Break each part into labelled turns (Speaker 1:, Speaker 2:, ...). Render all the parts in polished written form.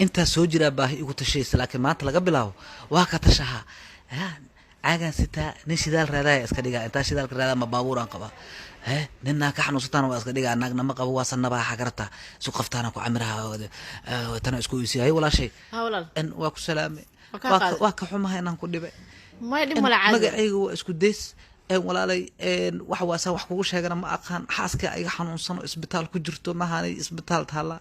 Speaker 1: انت سوجرا باهي igu tashaysa laakiin maanta laga bilaabo waa ka tashaha aagan sita nin shidaal raadaya iska dhiga inta shidaalka raadaya ma baabuur aan qaba ninna ka xanuunsataan waa iska dhiga naagna ma qabo waa sanaba xagarta soo qaftaana ku amiraha tan isku isii walaashay in waa ku salaamay waa ka xumahay inaan ku dhibay
Speaker 2: ما يدي ملا عاد
Speaker 1: magacaygu waa isku days walaalay wax waasa wax kugu sheegana ma aqaan xaaska ay xanuunsan isbitaal ku jirto ma haanay isbitaal taala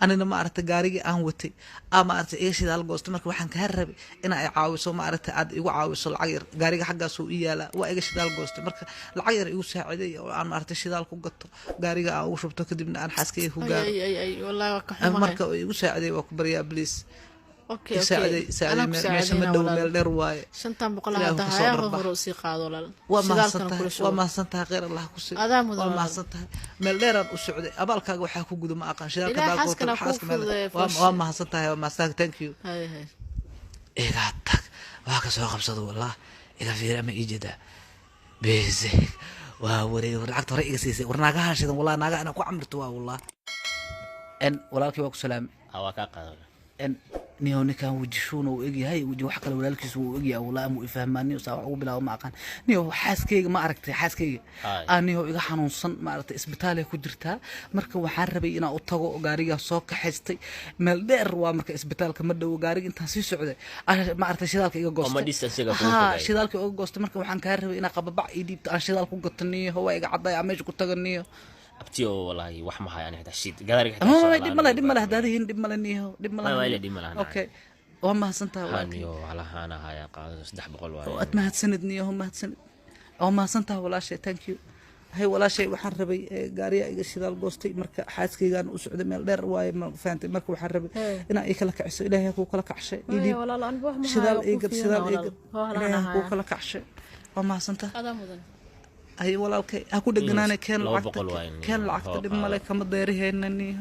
Speaker 1: anina ma aragtay gaariga aan watay ama aragtay ee shidaal goosto marka waxaan ka rabay in ay caawiso ma aragtay aad igu caawiso lacag yar gaariga xaggaas uu yaala waa iga shidaal goosto marka lacag yar igu saaciday oo aan aragtay shidaal ku gato gaariga aan ugu shubto kadibna aan xaaskay ku gaaro
Speaker 2: اي والله وكحمه
Speaker 1: marka igu saaciday waa ku bariyaa please
Speaker 2: اوكي
Speaker 1: ساعدي meesha ma dhow meel dheer waaye
Speaker 2: شنطان بقول هذا هيا هو سي قادو لا
Speaker 1: وما سنتها غير الله كسي
Speaker 2: ادام
Speaker 1: وما سنتها meel dheer u socday abaalkaaga waxa ku gudo ma aqaan shidaalka
Speaker 2: baa
Speaker 1: وما سنتها وما سنتها thank you
Speaker 2: هاي
Speaker 1: iga tag waa ka soo qabsado wallah iga fiir ama ijida beeze waa wareey lacagta hore iga siisay warnaagaha shidan wallah naaga ana ku amirto waa wallah en walaalkii waa ku salaam
Speaker 3: hawa ka qaado
Speaker 1: en نيو نكان وجشون وإجي هاي وجو حكى لو لالكيس وإجي أو لا مو يفهمني وساوي أو بلا ما أقان نيو حاسكي ما عرفت حاسكي نيو إجا حنوصن ما عرفت إسبتالي كجرتها مركب وحربي أنا أطاقو قارية صوك حستي مالدير ومركب إسبتال كمدة وقاري أنت سي سعودي أنا ما عرفت شدالك إجا قصت شدالك إجا قصت مركب وحن كهربي أنا قبض إيدي أنا شدالك قطني هو إجا عضايا عميش قطني
Speaker 3: abtiyo wallahi wax ma hayaan hada shid gaariga
Speaker 1: ma dib mala hadaadiin dib mala niyo dib mala okay waa mahadsantahay
Speaker 3: waaniyo walahaana haya qaado 300 waaye
Speaker 1: oo mahadsanid niyo mahadsanid oo mahadsantahay walaashay thank you hay walaashay waxaan rabay gaariga iga shidaal goostay marka xaaskaygaan u socday meel dheer waaye ma faantay marka waxaan rabay inaan ay kala kaciso ilaahay ku kala kacshay
Speaker 2: idib
Speaker 1: shidaal ilaahay ku kala kacshay waa mahadsantahay أي والله كي أكو دجنانة كان العقد دم كم ضيره إنني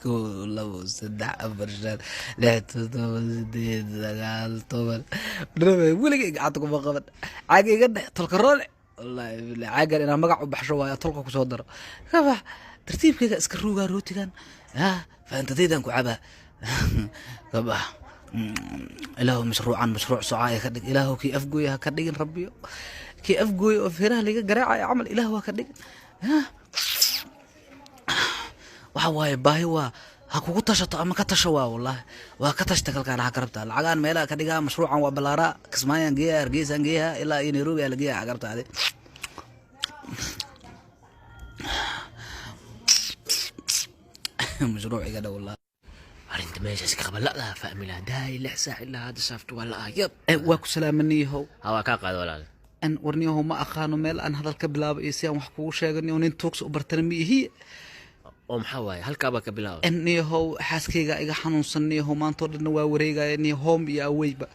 Speaker 1: كله صدق أبرشان لا تدوم زعل طول دربي ولك عطكم بقبل عاجي قد تلقرون والله عاجل أنا مقع بحشوا تلقى كصدر كيف ترتيب كذا اسكروجا روتي كان فأنت تيجي كعبة كبا إله مشروع صعاية كدق إله كي أفجويها كدقين ربي كي أفجوي وفيرها اللي جرى عمل إله وكدقين وحواي باهي هاكو تشط أما كتشوا والله وكتشتكل كان عقربتها العقان ميلا كدقها مشروعا وبلارا كسمايا نجيها رجيسا نجيها إلا ينيروبيا لقيها عقربتها هذه مشروعي كده والله
Speaker 3: أنت ماشي قبل لا فاهمي لا داي لحسا إلا هذا شافت ولا يب
Speaker 1: واكو سلامني هو
Speaker 3: كاقاد ولا
Speaker 1: أن ورنيه ما أخانو ميل أن هذا الكبلاب إيسيان وحكو شاقني ونين توكس وبرتنمي هي
Speaker 3: حواي هل كابا كبلاب
Speaker 1: أني هو حاسكيغا إيغا حنونسني هو ما انطور إنو واوريغا إني هوم يا ويبا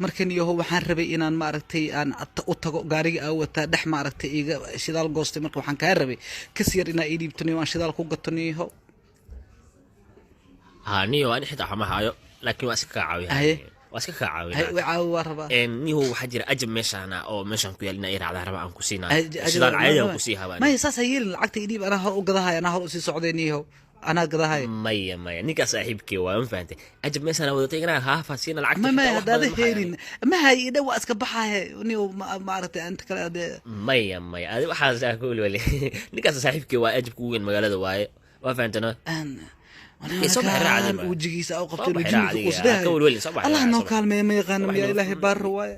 Speaker 1: markan iyo waxaan rabay inaan maaragtay aan u tago gaariga oo wata dhex maaragtay iga shidaal goostay marka waxaan ka rabay kasiyar inaa ii dhiibtaniyo aan shidaal ku gataniyo
Speaker 3: niyo aan xitaa xama hayo laakiin waa iska caawiyaa
Speaker 1: hay waa rabaa
Speaker 3: niyo waxa jira ajab meeshana oo meeshan ku yaalina iraada raba aan ku siinaa sidaan caadi ku sii habaan
Speaker 1: ma saas ayeen lacagta idib ana hor u gadahay ana hor u sii socdeeniyo ana gadahay
Speaker 3: maya ninka saaxiibkii waa ma faantay ajab meeshana wada tagnaa haafa siina lacagta
Speaker 1: ma hadaad heerin ma hayida waa iska baxay niyo ma aragtay anta kale
Speaker 3: maya adi waxa ku wali ninka saaxiibkii waa ajab ku weyn magaalada waaye waa faantana
Speaker 1: أنا وجهي أو قبت وجهي وصدها الله إنه كلمة ما يغنم يا إلهي بار رواية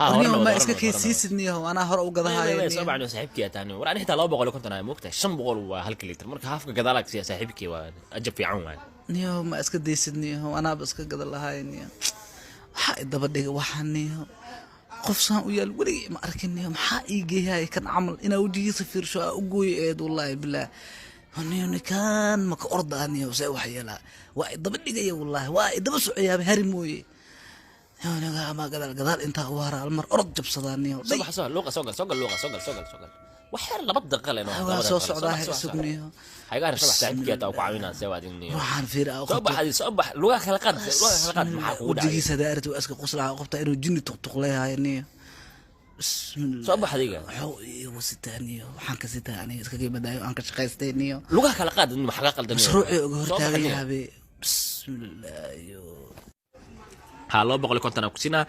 Speaker 1: أنا ما إسكت كيسيسني هو أنا هرب وقضاها
Speaker 3: هاي صعب عنه صاحبك يا تاني وراني حتى لو بقول كنت أنا موقته شن بقول وهالكليتر مرك هافك قدالك يا صاحبك وأجب في عون
Speaker 1: نيو ما إسكت ديسني هو أنا بس كقدالها هاي نيو حق دبدي وحني هو قفصان ويا الولي ما أركني هم حقيقي هاي كان عمل إنا وجهي صفر شو أقوي إيد والله بالله هني كان ما كأرض أني وسوي حيلا وايد ضبطني جاي والله وايد بس عياب هرموي هنا ما قدر أنت وراء المر أرض جب صداني
Speaker 3: صباح لغة سوق وحير لبض قلنا
Speaker 1: هو صوص عضاه سكني
Speaker 3: هاي قارن صباح تعب كيا تاوق عوينا سواديني
Speaker 1: وحن فير أو
Speaker 3: صباح لغة خلقات
Speaker 1: معقودة ودي سدارت وأسك قصلا قبطة إنه جني تقليها يعني
Speaker 3: صباح دقيقة
Speaker 1: حوي وستانية وحنك ستانية إسكاكي بدايو أنك شقيستانية
Speaker 3: لغة خلقات إنه محقق الدنيا
Speaker 1: مشروعي أقهر تاغي هابي bismillah
Speaker 3: ها لو بقول كنت أنا كسينا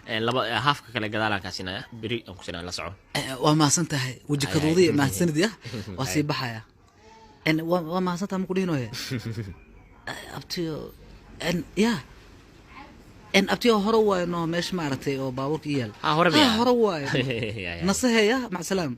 Speaker 3: لما هاف كلا جدال كاسينا بري أم كسينا لا صعو
Speaker 1: وما سنتها وجهك ضوضي ما سند يا واسيب بحيا ان وما سنتها مقولينه هي abtiyo en abtiyo hore waayo no meesh maartay oo baaburka iyal
Speaker 3: hore biya
Speaker 1: hore waayo nasaheya ma salaam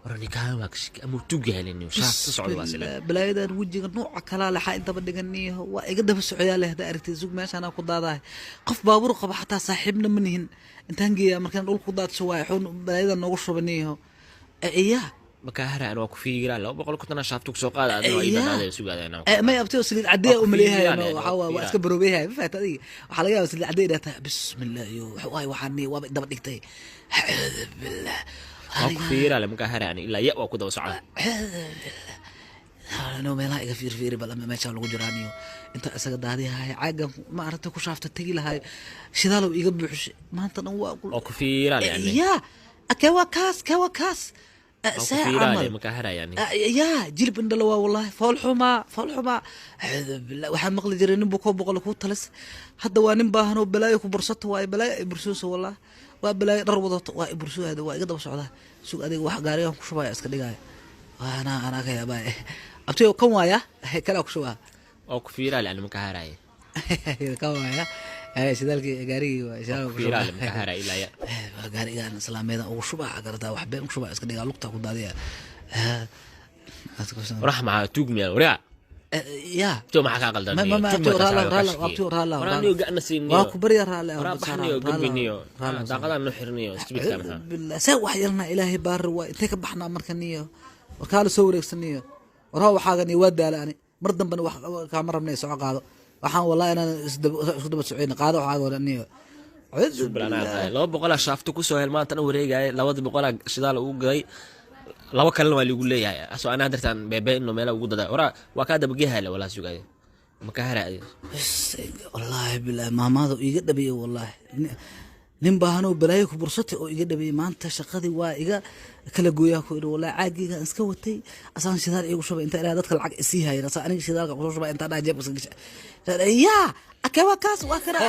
Speaker 3: وراني كان واكش أمو توجهني إنه شاف تصعد واسلة
Speaker 1: بلايدا وجهك نوع كلا لحا انت بدغنيه وايقد بسعيا له دارتي سوق ماشي انا قداده قف بابور قب حتى صاحبنا منهن انت هنجي markaan dhul ku daad soo waxoon balaayada noogu shubaniyo
Speaker 3: مكاهرة أنا وكفي لا لو بقول كنت أنا شافتك سوق هذا أنا أيضا هذا السوق هذا أنا
Speaker 1: ما يبتو سليد عديه ومليها أنا وحوا وأسكبروا بيها فات هذه وحلاقيها سليد عديه ده بسم الله يو حواي وحني وبدأ بدكتي بالله
Speaker 3: وكفي لا مكاهرة يعني إلا يأوى كده وسعة
Speaker 1: أنا ما لاقي فير بلا ما شاء الله جرانيو أنت أسقط هذه هاي عاقة ما أردت أكو شافت تجي لها شذالو يقبح ما أنت نوا
Speaker 3: وكفي لا يعني
Speaker 1: يا كوا كاس
Speaker 3: ساعة مكاهرة يعني
Speaker 1: يا جلب اندلوا والله فول حما بالله waxaan maqli jiray nin buko boqol ku talas hadda waa nin baahan oo balaayo ku bursato waa balaayo bursuus wallah waa balaayo dhar wadato waa bursuuada waa iga daba socda suuq adiga wax gaariga ku shubaya iska dhigay ana ka yaabay abtiyo kan waaya kala ku shubaa
Speaker 3: oo ku fiira lana makaahara
Speaker 1: kan waaya sidalkii gaarigi waa
Speaker 3: ku fiira lana makaahara ilaa ya
Speaker 1: gaarigan islaameeda ugu shubaa garada wax been ku shubaa iska dhigaa lugta ku daadiya
Speaker 3: رحمة توجمي ورا
Speaker 1: يا
Speaker 3: تو ما حكى قلدني
Speaker 1: ما رالا
Speaker 3: وراني وقعنا سيني
Speaker 1: وكبر يا رالا
Speaker 3: رابحني وقبني داقدا نحرني استبيت كامها
Speaker 1: بالله سوى حيلنا إلهي بار وانت كبحنا مركنيه وكالو سوري سنيه وراو حاجني ودا لاني مردن بن wax kaamara mnay soo qaado waxaan wallahi inaan isku daba socodin qaado waxa gooraniyo
Speaker 3: laba boqol shaafto ku soo helmaanta wareegay 200 shidaal uu galay laba kalena waa lagu leeyahay asoo ana dartan beebe inuu meel ugu dada ora waa ka daba geehay wala sugay ma ka haraay
Speaker 1: wallahi billahi maamadu iga dhabiyo wallahi nin baahano balaayo ku bursatay oo iga dhabiyo maanta shaqadii waa iga kala gooyaa ku wallahi caagiga iska watay asaan shidaal igu shubay inta ilaa dadka lacag isii hayay asaan aniga shidaalka ku shubay inta dhaajib iska gashay ya akawa kaas waa kara